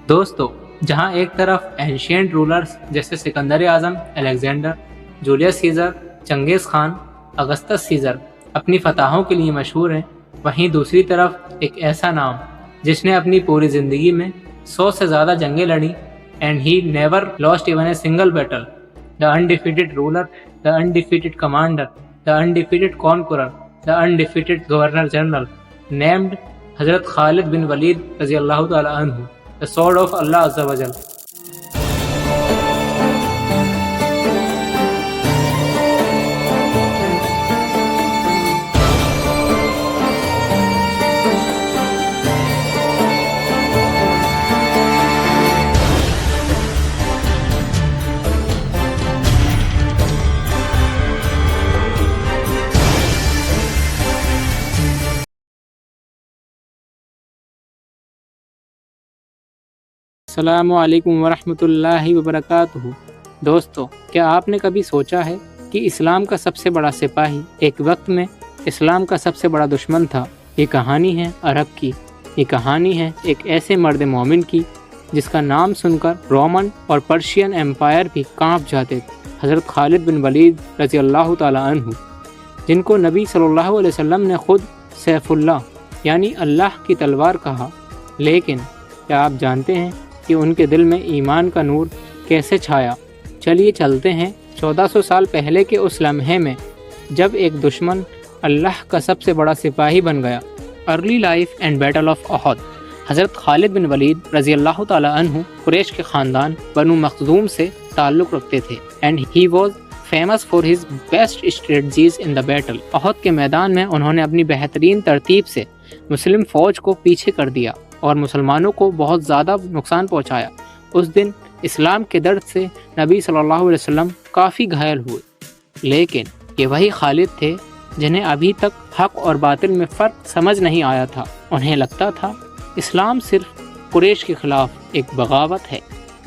دوستو، جہاں ایک طرف اینشینٹ رولرز جیسے سکندر اعظم، الیگزینڈر، جولیس سیزر، چنگیز خان، اگسطس سیزر اپنی فتحوں کے لیے مشہور ہیں، وہیں دوسری طرف ایک ایسا نام جس نے اپنی پوری زندگی میں 100 سے زیادہ جنگیں لڑیں and he never lost even a single battle, the undefeated ruler, the undefeated commander, the undefeated conqueror, the undefeated governor general named حضرت خالد بن ولید رضی اللہ تعالی عنہ، the sword of Allah Azza wa Jal. السلام علیکم ورحمۃ اللہ وبرکاتہ۔ دوستو، کیا آپ نے کبھی سوچا ہے کہ اسلام کا سب سے بڑا سپاہی ایک وقت میں اسلام کا سب سے بڑا دشمن تھا؟ یہ کہانی ہے عرب کی، یہ کہانی ہے ایک ایسے مرد مومن کی جس کا نام سن کر رومن اور پرشین امپائر بھی کانپ جاتے تھے، حضرت خالد بن ولید رضی اللہ تعالی عنہ، جن کو نبی صلی اللہ علیہ وسلم نے خود سیف اللہ یعنی اللہ کی تلوار کہا۔ لیکن کیا آپ جانتے ہیں کہ ان کے دل میں ایمان کا نور کیسے چھایا؟ چلیے چلتے ہیں 1400 سال پہلے کے اس لمحے میں جب ایک دشمن اللہ کا سب سے بڑا سپاہی بن گیا۔ Early life and battle of Uhud. حضرت خالد بن ولید رضی اللہ تعالی عنہ قریش کے خاندان بنو مخزوم سے تعلق رکھتے تھے and he was famous for his best strategies in the battle. Uhud کے میدان میں انہوں نے اپنی بہترین ترتیب سے مسلم فوج کو پیچھے کر دیا اور مسلمانوں کو بہت زیادہ نقصان پہنچایا۔ اس دن اسلام کے درد سے نبی صلی اللہ علیہ وسلم کافی گھائل ہوئے، لیکن یہ وہی خالد تھے جنہیں ابھی تک حق اور باطل میں فرق سمجھ نہیں آیا تھا۔ انہیں لگتا تھا اسلام صرف قریش کے خلاف ایک بغاوت ہے،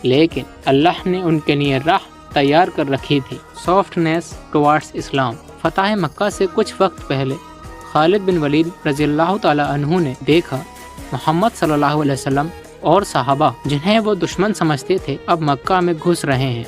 لیکن اللہ نے ان کے لیے راہ تیار کر رکھی تھی۔ سافٹنیس ٹوارڈز اسلام۔ فتح مکہ سے کچھ وقت پہلے خالد بن ولید رضی اللہ تعالی عنہ نے دیکھا محمد صلی اللہ علیہ وسلم اور صحابہ جنہیں وہ دشمن سمجھتے تھے اب مکہ میں گھس رہے ہیں،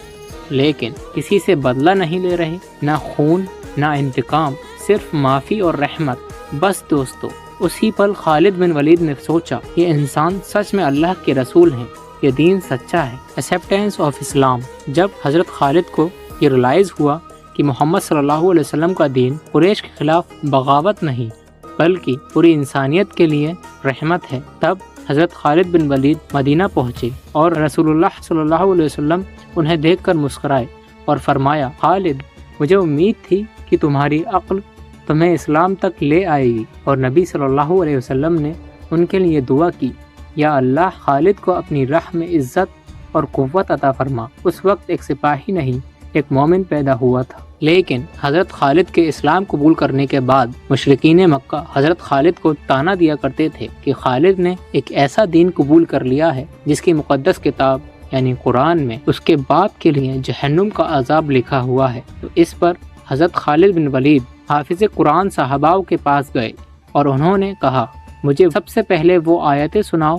لیکن کسی سے بدلہ نہیں لے رہے، نہ خون نہ انتقام، صرف معافی اور رحمت بس۔ دوستو، اسی پل خالد بن ولید نے سوچا یہ انسان سچ میں اللہ کے رسول ہیں، یہ دین سچا ہے۔ ایکسیپٹینس آف اسلام۔ جب حضرت خالد کو یہ ریلائز ہوا کہ محمد صلی اللہ علیہ وسلم کا دین قریش کے خلاف بغاوت نہیں بلکہ پوری انسانیت کے لیے رحمت ہے، تب حضرت خالد بن ولید مدینہ پہنچے اور رسول اللہ صلی اللہ علیہ وسلم انہیں دیکھ کر مسکرائے اور فرمایا، خالد، مجھے امید تھی کہ تمہاری عقل تمہیں اسلام تک لے آئے گی، اور نبی صلی اللہ علیہ وسلم نے ان کے لیے دعا کی، یا اللہ خالد کو اپنی راہ میں عزت اور قوت عطا فرما۔ اس وقت ایک سپاہی نہیں، ایک مومن پیدا ہوا تھا۔ لیکن حضرت خالد کے اسلام قبول کرنے کے بعد مشرکین مکہ حضرت خالد کو طعنہ دیا کرتے تھے کہ خالد نے ایک ایسا دین قبول کر لیا ہے جس کی مقدس کتاب یعنی قرآن میں اس کے باپ کے لیے جہنم کا عذاب لکھا ہوا ہے۔ تو اس پر حضرت خالد بن ولید حافظ قرآن صحاباؤں کے پاس گئے اور انہوں نے کہا، مجھے سب سے پہلے وہ آیتیں سناؤ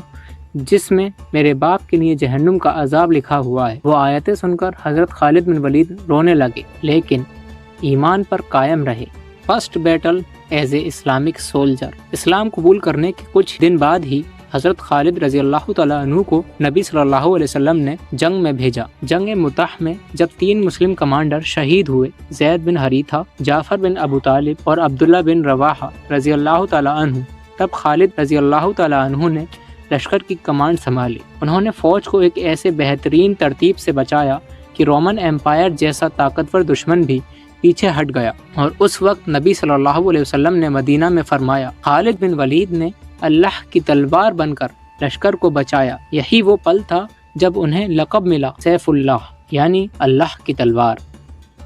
جس میں میرے باپ کے لیے جہنم کا عذاب لکھا ہوا ہے۔ وہ آیتیں سن کر حضرت خالد بن ولید رونے لگے، لیکن ایمان پر قائم رہے۔ First battle as a Islamic soldier. اسلام قبول کرنے کے کچھ دن بعد ہی حضرت خالد رضی اللہ تعالیٰ عنہ کو نبی صلی اللہ علیہ وسلم نے جنگ میں بھیجا۔ جنگ مطاح میں جب 3 مسلم کمانڈر شہید ہوئے، زید بن حریثہ، جعفر بن ابو طالب اور عبداللہ بن رواحہ رضی اللہ تعالیٰ عنہ، تب خالد رضی اللہ تعالیٰ عنہ نے لشکر کی کمانڈ سنبھالی۔ انہوں نے فوج کو ایک ایسے بہترین ترتیب سے بچایا کہ رومن امپائر جیسا طاقتور دشمن بھی پیچھے ہٹ گیا، اور اس وقت نبی صلی اللہ علیہ وسلم نے مدینہ میں فرمایا، خالد بن ولید نے اللہ کی تلوار بن کر لشکر کو بچایا۔ یہی وہ پل تھا جب انہیں لقب ملا سیف اللہ یعنی اللہ کی تلوار۔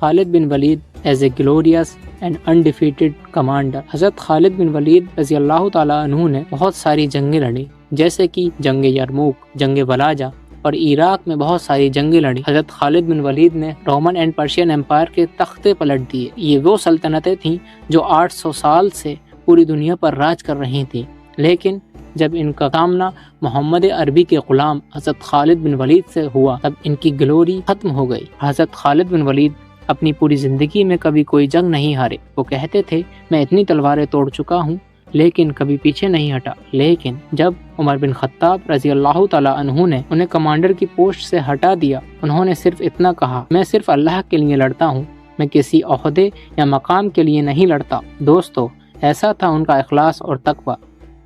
Khalid bin Walid as a glorious and undefeated commander. حضرت خالد بن ولید رضی اللہ تعالیٰ عنہ نے بہت ساری جنگیں لڑیں، جیسے کہ جنگ یرموک، جنگ ولاجہ اور عراق میں بہت ساری جنگیں لڑی۔ حضرت خالد بن ولید نے رومن اینڈ پرشین امپائر کے تختے پلٹ دیے۔ یہ وہ سلطنتیں تھیں جو 800 سال سے پوری دنیا پر راج کر رہی تھیں، لیکن جب ان کا سامنا محمد عربی کے غلام حضرت خالد بن ولید سے ہوا تب ان کی گلوری ختم ہو گئی۔ حضرت خالد بن ولید اپنی پوری زندگی میں کبھی کوئی جنگ نہیں ہارے۔ وہ کہتے تھے میں اتنی تلواریں توڑ چکا ہوں لیکن کبھی پیچھے نہیں ہٹا۔ لیکن جب عمر بن خطاب رضی اللہ تعالیٰ عنہ نے انہیں کمانڈر کی پوسٹ سے ہٹا دیا، انہوں نے صرف اتنا کہا میں صرف اللہ کے لیے لڑتا ہوں، میں کسی عہدے یا مقام کے لیے نہیں لڑتا۔ دوستو، ایسا تھا ان کا اخلاص اور تقوی۔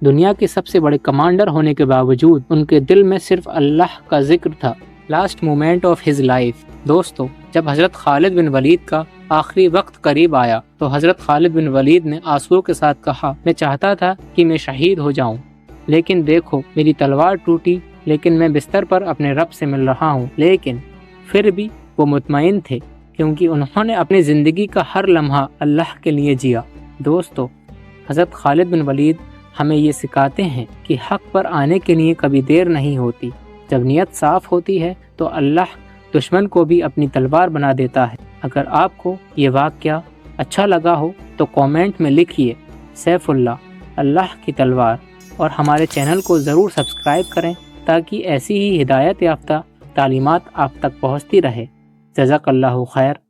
دنیا کے سب سے بڑے کمانڈر ہونے کے باوجود ان کے دل میں صرف اللہ کا ذکر تھا۔ Last moment of his life. دوستو، جب حضرت خالد بن ولید کا آخری وقت قریب آیا تو حضرت خالد بن ولید نے آنسوؤں کے ساتھ کہا میں چاہتا تھا کہ میں شہید ہو جاؤں، لیکن دیکھو میری تلوار ٹوٹی، لیکن میں بستر پر اپنے رب سے مل رہا ہوں۔ لیکن پھر بھی وہ مطمئن تھے کیونکہ انہوں نے اپنی زندگی کا ہر لمحہ اللہ کے لیے جیا۔ دوستو، حضرت خالد بن ولید ہمیں یہ سکھاتے ہیں کہ حق پر آنے کے لیے کبھی دیر نہیں ہوتی۔ جب نیت صاف ہوتی ہے تو اللہ دشمن کو بھی اپنی تلوار بنا دیتا ہے۔ اگر آپ کو یہ واقعہ اچھا لگا ہو تو کامنٹ میں لکھیے سیف اللہ کی تلوار، اور ہمارے چینل کو ضرور سبسکرائب کریں تاکہ ایسی ہی ہدایت یافتہ تعلیمات آپ تک پہنچتی رہے۔ جزاک اللہ خیر۔